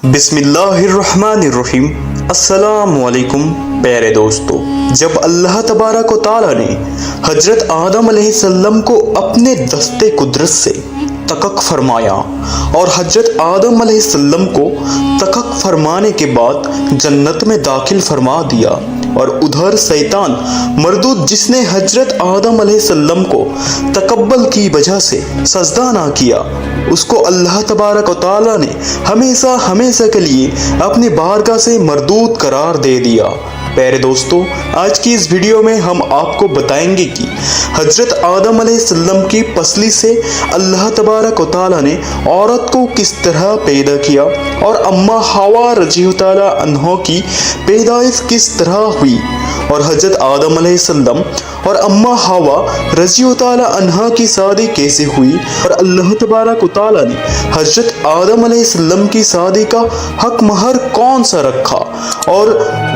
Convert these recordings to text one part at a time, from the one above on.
بسم اللہ الرحمن الرحیم۔ السلام علیکم پیارے دوستو، جب اللہ تبارک و تعالیٰ نے حضرت آدم علیہ السلام کو اپنے دستے قدرت سے تکک فرمایا اور حضرت آدم علیہ السلام کو تکک فرمانے کے بعد جنت میں داخل فرما دیا، اور ادھر شیطان مردود جس نے حضرت آدم علیہ السلام کو تکبر کی وجہ سے سجدہ نہ کیا، اس کو اللہ تبارک و تعالیٰ نے ہمیشہ ہمیشہ کے لیے اپنی بارگاہ سے مردود قرار دے دیا۔ پیارے دوستو، آج کی اس ویڈیو میں ہم آپ کو بتائیں گے کہ حضرت آدم علیہ السلام کی پسلی سے اللہ تبارک و تعالیٰ نے عورت کو کس طرح پیدا کیا، اور اماں حوا رضی اللہ تعالیٰ عنہ کی پیدائش کس طرح ہوئی، اور حضرت آدم علیہ السلام اور اماں حوا رضی اللہ تعالیٰ عنہ کی شادی کیسے ہوئی، اور اللہ تبارک و تعالیٰ نے حضرت آدم علیہ السلام کی شادی کا حق مہر کون سا رکھا، اور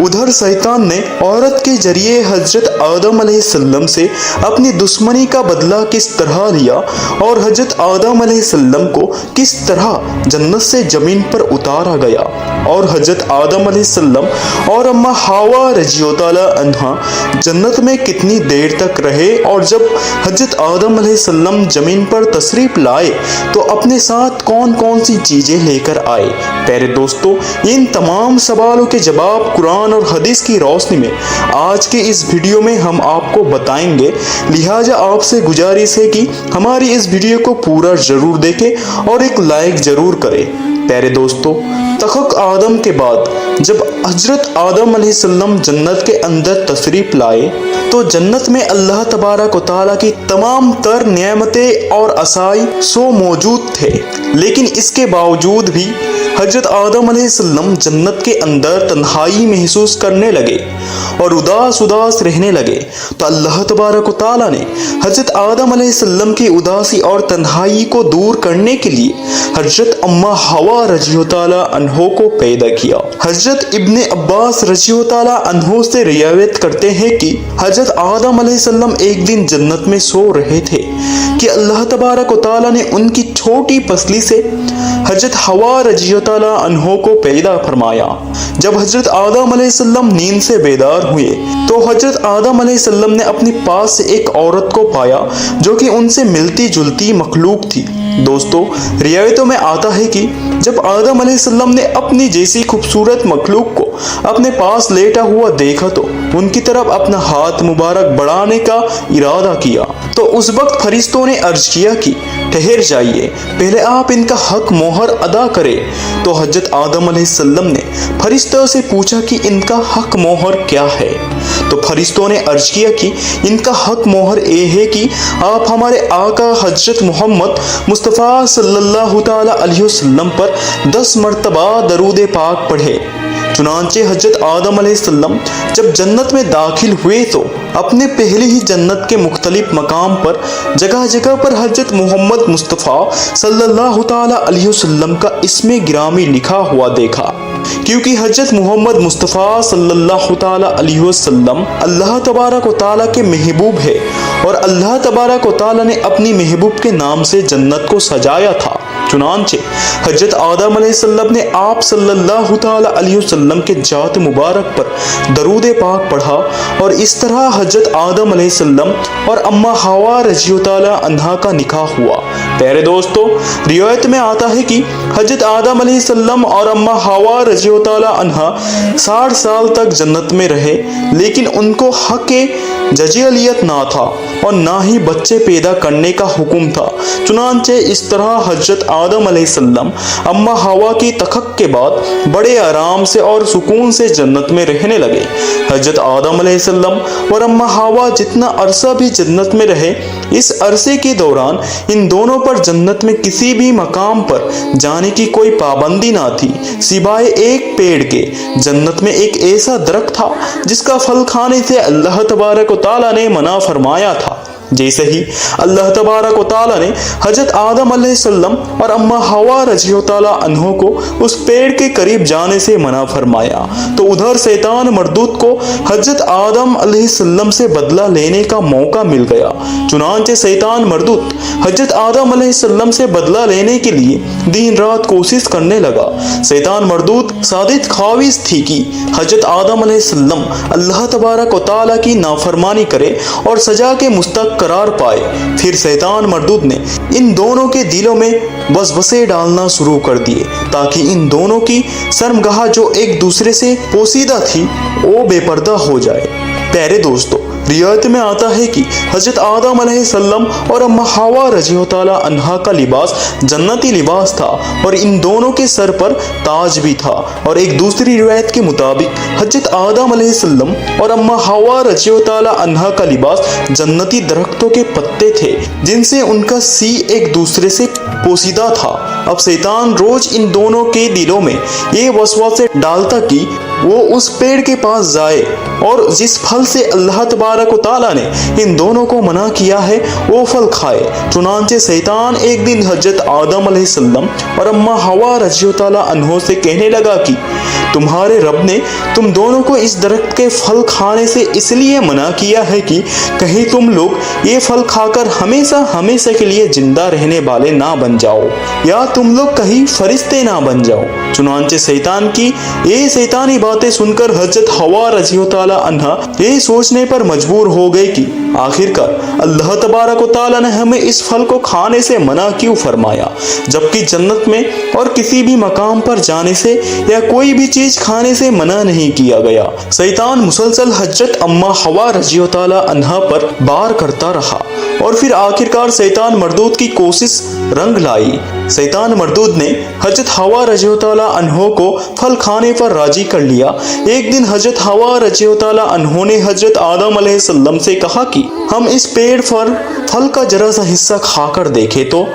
ادھر شیطان نے عورت کے ذریعے حضرت آدم علیہ السلام سے اپنی دشمنی کا بدلہ کس طرح لیا، اور حضرت آدم علیہ السلام کو کس طرح جنت سے زمین پر اتارا گیا، اور حضرت آدم علیہ السلام اور اماں حوا رضی اللہ تعالیٰ عنہ جنت میں کتنی دیر تک رہے، اور جب حضرت آدم علیہ السلام زمین پر تشریف لائے تو اپنے ساتھ کون کون سی چیزیں لے کر آئے۔ پیارے دوستو، ان تمام سوالوں کے جواب قرآن اور حدیث کی روشنی میں آج کے اس ویڈیو میں ہم آپ کو بتائیں گے، لہٰذا آپ سے گزارش ہے کہ ہماری اس ویڈیو کو پورا ضرور دیکھیں اور ایک لائک ضرور کریں۔ پیارے دوستو، تخق آدم کے بعد جب حضرت آدم علیہ السلام جنت کے اندر تشریف لائے تو جنت میں اللہ تبارک و تعالیٰ کی تمام تر نعمتیں اور عطاء سو موجود تھے، لیکن اس کے باوجود بھی حضرت آدم علیہ السلام جنت کے اندر تنہائی محسوس کرنے لگے اور اداس رہنے لگے، تو اللہ تبارک و تعالیٰ نے حضرت آدم علیہ السلام کی اداسی اور تنہائی کو دور کرنے کے لیے حضرت اماں حوا رضی اللہ تعالیٰ عنہ کو پیدا کیا۔ حضرت ابن عباس رضی اللہ تعالیٰ عنہ سے روایت کرتے ہیں کہ حضرت آدم علیہ السلام ایک دن جنت میں سو رہے تھے کہ اللہ تبارک و تعالیٰ نے ان کی چھوٹی پسلی سے حضرت حوا رضی اللہ تعالیٰ عنہ کو پیدا فرمایا۔ جب حضرت آدم علیہ السلام نیند سے بیدار ہوئے تو حضرت آدم علیہ السلام نے اپنی پاس سے ایک عورت کو پایا جو کہ ان سے ملتی جلتی مخلوق تھی۔ دوستو، روایتوں میں آتا ہے کہ جب آدم علیہ السلام نے اپنی جیسی خوبصورت مخلوق کو اپنے پاس لیٹا ہوا دیکھا تو ان کی طرف اپنا ہاتھ مبارک بڑھانے کا ارادہ کیا، تو اس وقت فرشتوں نے عرض کیا کہ ٹھہر جائیے، پہلے آپ ان کا حق مہر ادا کریں۔ تو حضرت آدم علیہ السلام نے فرشتوں سے پوچھا کہ ان کا حق مہر کیا ہے، تو فرشتوں نے عرض کیا کہ ان کا حق مہر یہ ہے کہ آپ ہمارے آقا حضرت محمد مصطفیٰ صلی اللہ تعالیٰ علیہ وسلم پر 10 مرتبہ درود پاک پڑھے۔ چنانچہ حضرت آدم علیہ السلام جب جنت میں داخل ہوئے تو اپنے پہلے ہی جنت کے مختلف مقام پر جگہ جگہ پر حضرت محمد مصطفیٰ صلی اللہ تعالیٰ علیہ وسلم کا اسم گرامی لکھا ہوا دیکھا، کیونکہ حضرت محمد مصطفیٰ صلی اللہ تعالیٰ علیہ وسلم اللہ تبارک و تعالیٰ کے محبوب ہے، اور اللہ تبارک و تعالیٰ نے اپنی محبوب کے نام سے جنت کو سجایا تھا۔ چنانچہ حضرت آدم علیہ السلام نے آپ صلی اللہ تعالیٰ علیہ وسلم کے ذات مبارک پر درود پاک پڑھا، اور اس طرح حضرت آدم علیہ السلام اور اماں حوا رضی اللہ تعالیٰ عنہا کا نکاح ہوا۔ پیارے دوستو، روایت میں آتا ہے کہ حضرت آدم علیہ السلام اور اماں حوا رضی اللہ تعالیٰ عنہا 60 سال تک جنت میں رہے، لیکن ان کو حق ججیلیت نہ تھا اور نہ ہی بچے پیدا کرنے کا حکم تھا۔ چنانچہ اس طرح حضرت آدم علیہ السلام اماں حوا کی تخق کے بعد بڑے آرام سے اور سکون سے جنت میں رہنے لگے۔ حضرت آدم علیہ السلام اور اماں حوا جتنا عرصہ بھی جنت میں رہے، اس عرصے کے دوران ان دونوں پر جنت میں کسی بھی مقام پر جانے کی کوئی پابندی نہ تھی سوائے ایک پیڑ کے۔ جنت میں ایک ایسا درخت تھا جس کا پھل کھانے سے اللہ تبارک و تعالیٰ نے منع فرمایا تھا۔ जैसे ही अल्लाह तबारक व तआला ने हजरत आदम अलैहिस्सलाम और अम्मा हवा रज़ियल्लाहु ताला अन्हो को उस पेड़ के करीब जाने से मना फरमाया, तो उधर शैतान मरदूद को हजरत आदम अलैहिस्सलाम से बदला लेने का मौका मिल गया। चुनांचे शैतान मरदूद हजरत आदम अलैहिस्सलाम से बदला लेने के लिए दिन रात कोशिश करने लगा। शैतान मरदूद सादित ख्वाहिश थी कि हजरत आदम अलैहिस्सलाम अल्लाह तबारक व तआला की नाफरमानी करे और सजा के मुस्तक करार पाए। फिर शैतान मरदूद ने इन दोनों के दिलों में वसवसे डालना शुरू कर दिए ताकि इन दोनों की शर्मगाह जो एक दूसरे से पोशीदा थी वो बेपर्दा हो जाए। प्यारे दोस्तों, रिवायत में आता है कि हजरत आदम अलैहिस्सलाम और अम्मा हवा रज़ियल्लाहु ताला अन्हा का लिबास जन्नती लिबास था और इन दोनों के सर पर ताज भी था। और एक दूसरी रिवायत के मुताबिक हजरत आदम अलैहिस्सलाम और अम्मा हवा रज़ियल्लाहु ताला अन्हा का लिबास जन्नती दरख्तों के पत्ते थे जिनसे उनका सी एक दूसरे से पोशीदा था। अब शैतान रोज इन दोनों के दिलों में ये वसवसे डालता कि वो उस पेड़ के पास जाए और जिस फल से अल्लाह तबारक व तआला ने इन दोनों को मना किया है वो फल खाए। चुनांचे शैतान एक दिन हजरत आदम अलैहिस्सलाम और अम्मा हवा रज़ियल्लाहु ताला अन्हो से कहने लगा कि तुम्हारे रब ने तुम दोनों को इस दरख्त के फल खाने से इसलिए मना किया है कि कहीं तुम लोग ये फल खाकर हमेशा हमेशा के लिए जिंदा रहने वाले ना बन जाओ या तुम लोग कहीं फरिश्ते ना बन जाओ। चुनांचे शैतान की ये शैतानी बातें सुनकर हजरत हवा रज़ियल्लाहु ताला अन्हा ये सोचने पर मजबूर हो गई कि आखिरकार अल्लाह तबारक व तआला ने हमें इस फल को खाने से मना क्यों फरमाया, जबकि जन्नत में और किसी भी मकाम पर जाने से या कोई भी चीज खाने से मना नहीं किया गया। शैतान मुसलसल हजरत अम्मा हवा रज़ियल्लाहु ताला अन्हा पर बार करता रहा और फिर आखिरकार शैतान मरदूद की कोशिश रंग लाई। शैतान मरदूद ने हजरत हवा रज़ियल्लाहु ताला अन्हो को फल खाने पर राजी कर लिया। एक दिन हजरत हवा रज़ियल्लाहु ताला अन्हो ने हजरत आदम अलैहिस्सलाम से कहा कि हम इस पेड़ पर फल का जरा सा हिस्सा खाकर देखें तो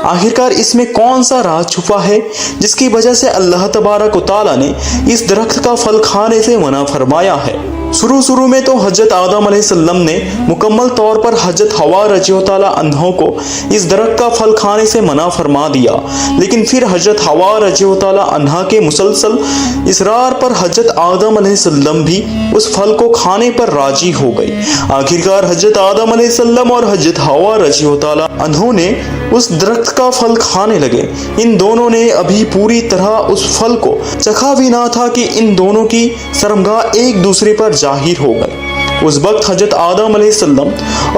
आखिरकार इसमें कौन सा राज छुपा है जिसकी वजह से अल्लाह तबारक व तआला ने इस दरख्त का फल खाने से मना फरमाया है। शुरू में तो हजरत आदम अलैहिस्सलाम ने मुकम्मल तौर पर हजरत हवा रज़ियल्लाहु ताला अन्हो को इस दरख्त का फल खाने से मना फरमा दिया, लेकिन फिर हजरत हवा रज़ियल्लाहु ताला अन्हा के मुसलसल इसरार पर हजरत आदम अलैहिस्सलाम भी उस फल को खाने पर राजी हो गई। आखिरकार हजरत आदम अलैहिस्सलाम और हजरत हवा रज़ियल्लाहु ताला अन्हो ने उस दरख्त का फल खाने लगे। इन दोनों ने अभी पूरी तरह उस फल को चखा भी ना था कि इन दोनों की शर्मगाह एक दूसरे पर जाहिर हो गई। उस वक्त हजरत आदम अलैहिस्सलाम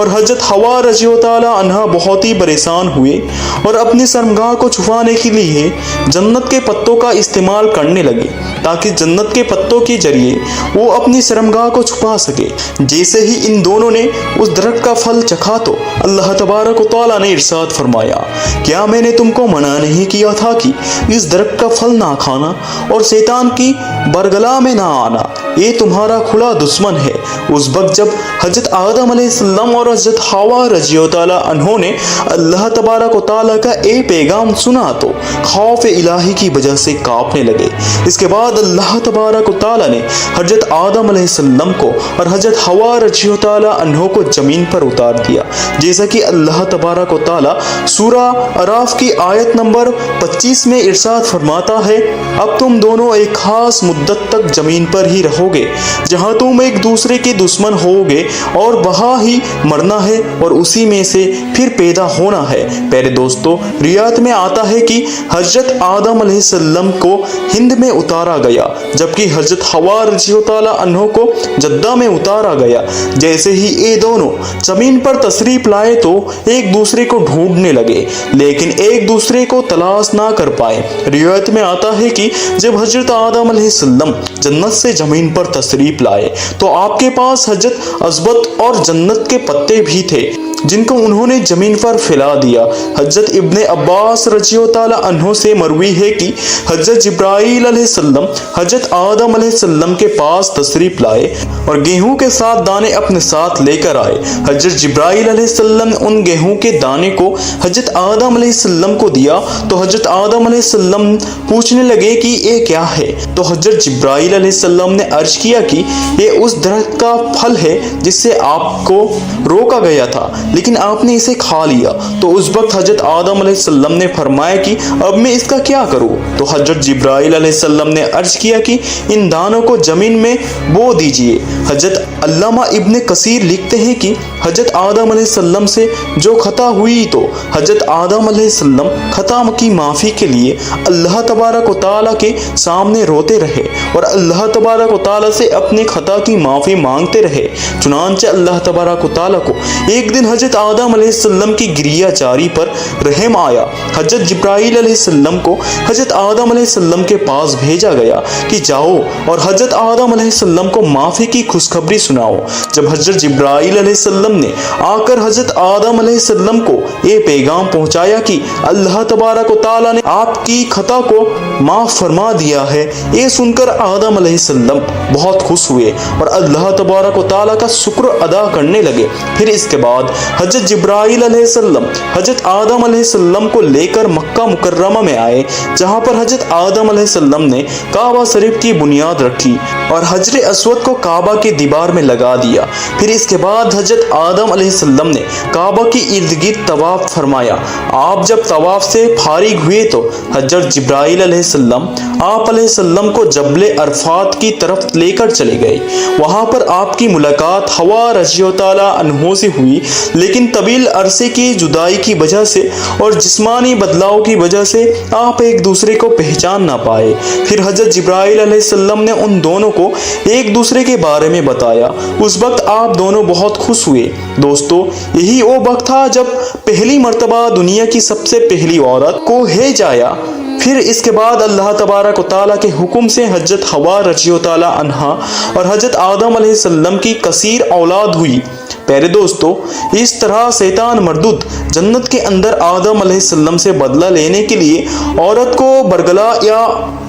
और हजरत हवा रज़ियल्लाहु ताला अन्हा बहुत ही परेशान हुए और अपनी शर्मगाह को छुपाने के लिए जन्नत के पत्तों का इस्तेमाल करने लगे ताकि जन्नत के पत्तों के जरिए वो अपनी शर्मगाह को छुपा सके। जैसे ही इन दोनों ने उस दरख्त का फल चखा तो अल्लाह तबारक व तआला ने इरशाद फरमाया, क्या मैंने तुमको मना नहीं किया था कि इस दरख्त का फल ना खाना और शैतान की बरगला में ना आना, ये तुम्हारा खुला दुश्मन है। उस वक्त जब हजरत आदम अलैहिस्सलाम और हजरत हवा रज़ियल्लाहु ताला अन्हो ने अल्लाह तबारक व तआला का ये पैगाम सुना तो खौफ इलाही की वजह से कांपने लगे। इसके बाद अल्लाह तबारक व तआला ने हजरत आदम अलैहिस्सलाम को और हजरत हवा रज़ियल्लाहु ताला अन्हो को जमीन पर उतार दिया, जैसा कि अल्लाह तबारक व तआला सूरह अराफ की आयत नंबर 25 में इरशाद फरमाता है, अब तुम दोनों एक खास मुद्दत तक जमीन पर ही रहोगे जहां तुम एक दूसरे के दुश्मन होगे और वहां ही मरना है और उसी में से फिर पैदा होना है। प्यारे दोस्तों, रिवायत में आता है कि हजरत आदम अलैहिस्सलाम को हिंद में उतारा गया जबकि हजरत हवा रज़ियल्लाहु ताला अन्हो को जद्दा में उतारा गया। जैसे ही ये दोनों जमीन पर तशरीफ लाए तो एक दूसरे को ढूंढने लगे लेकिन एक दूसरे को तलाश ना कर पाए। रिवायत में आता है कि जब हजरत आदम अलैहिस्सलाम जन्नत से जमीन पर तशरीफ लाए तो आपके पास हजरत अज़बत और जन्नत के पत्ते भी थे जिनको उन्होंने जमीन पर फैला दिया। हजरत इब्ने अब्बास रज़ियल्लाहु ताला अन्हो से मरवी है कि हजरत जिब्राईल अलैहिस्सलाम हजरत आदम अलैहिस्सलाम के पास तशरीफ लाए और गेहूं के साथ दाने अपने साथ लेकर आए। हजरत जिब्राइल अलैहिस्सलाम ने उन गेहूं के दाने को हजरत आदम अलैहिस्सलाम को दिया तो हजरत आदम अलैहिस्सलाम पूछने लगे कि ये क्या है। तो हजरत जिब्राइल अलैहिस्सलाम ने अर्ज किया कि ये उस दरख्त का फल है जिससे आपको रोका गया था, लेकिन आपने इसे खा लिया। तो उस वक्त हजरत आदम अलैहिस्सलाम ने फरमाया कि अब मैं इसका क्या करूं। तो हजरत जिब्राइल अलैहिस्सलाम ने अर्ज किया कि इन दानों को जमीन में बो दीजिए। हजरत अल्लामा इब्न कसीर लिखते हैं कि हजरत आदम अलैहिस्सलाम से जो खता हुई तो हजरत आदम अलैहिस्सलाम खता की माफ़ी के लिए अल्लाह तबारक व तआला के सामने रोते रहे और अल्लाह तबारक व तआला से अपने खता की माफ़ी मांगते रहे। चुनांचे अल्लाह तबारक व तआला को एक दिन हजरत आदम अलैहिस्सलाम की गिरिया जारी पर रहम आया। हजरत जिब्राइल अलैहिस्सलाम को हजरत आदम अलैहिस्सलाम के पास भेजा गया कि जाओ और हजरत आदम अलैहिस्सलाम को माफ़ी की खुशखबरी सुनाओ। जब हजरत जिब्राइल अलैहिस्सलाम ने आकर हजरत आदम अलैहिस्सलाम को ये पैगाम पहुंचाया कि अल्लाह तबारक व तआला ने आपकी खता को माफ़ फरमा दिया है, ये सुनकर आदम अलैहिस्सलाम बहुत खुश हुए और अल्लाह तबारक व तआला का शुक्र अदा करने लगे। फिर इसके बाद हजरत जिब्राइल अलैहिस्सलाम हजरत आदम अलैहिस्सलाम को लेकर मक्का मुकर्रमा में आए, जहां पर हजरत आदम अलैहिस्सलाम ने काबा शरीफ की बुनियाद रखी और हजर अस्वद को काबा की दीवार में लगा दिया। फिर इसके बाद हजरत आदम अलैहिस्सलाम ने काबा की इर्द गिर्द तवाफ फरमाया। आप जब तवाफ से फारिग हुए तो हजरत जिब्राइल अलैहिस्सलाम आप अलैहिस्सलाम को जबले अरफात की तरफ लेकर चले गए। वहां पर आपकी मुलाकात हवा रज़ियल्लाहु ताला अन्हो से हुई, लेकिन तवील अरसे की जुदाई की वजह से और जिस्मानी बदलाव की वजह से आप एक दूसरे को पहचान ना पाए। फिर हजरत जिब्राइल अलैहिस्सलाम ने उन दोनों को एक दूसरे के बारे में बताया। उस वक्त आप दोनों बहुत खुश हुए। दोस्तों, यही वो वक्त था जब पहली मर्तबा दुनिया की सबसे पहली औरत को हेज आया। फिर इसके बाद अल्लाह तबारक व तआला के हुक्म से हजरत हवा रज़ियल्लाहु ताला अन्हा और हजरत आदम अलैहिस्सलाम की कसीर औलाद हुई। प्यारे दोस्तों, इस तरह शैतान मरदूद जन्नत के अंदर आदम अलैहिस्सलाम से बदला लेने के लिए औरत को बरगला या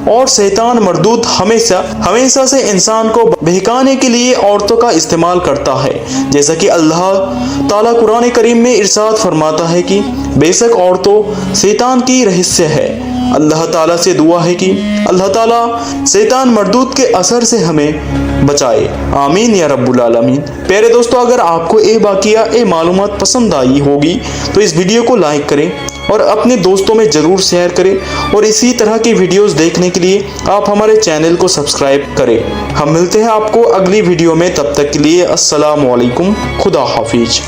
और शैतान मरदूद हमेशा से इंसान को बहकाने के लिए औरतों का इस्तेमाल करता है। जैसा कि अल्लाह ताला कुरान करीम में इरशाद फरमाता है कि बेशक औरतों शैतान की रहस्य है। अल्लाह ताला से दुआ है कि अल्लाह ताला शैतान मरदूद के असर से हमें बचाए। आमीन या रब्बुल आलमीन। प्यारे दोस्तों, अगर आपको ये वाक़िया ये मालूमात पसंद आई होगी तो इस वीडियो को लाइक करें और अपने दोस्तों में ज़रूर शेयर करें और इसी तरह की वीडियोस देखने के लिए आप हमारे चैनल को सब्सक्राइब करें। हम मिलते हैं आपको अगली वीडियो में, तब तक के लिए अस्सलामु अलैकुम, खुदा हाफिज।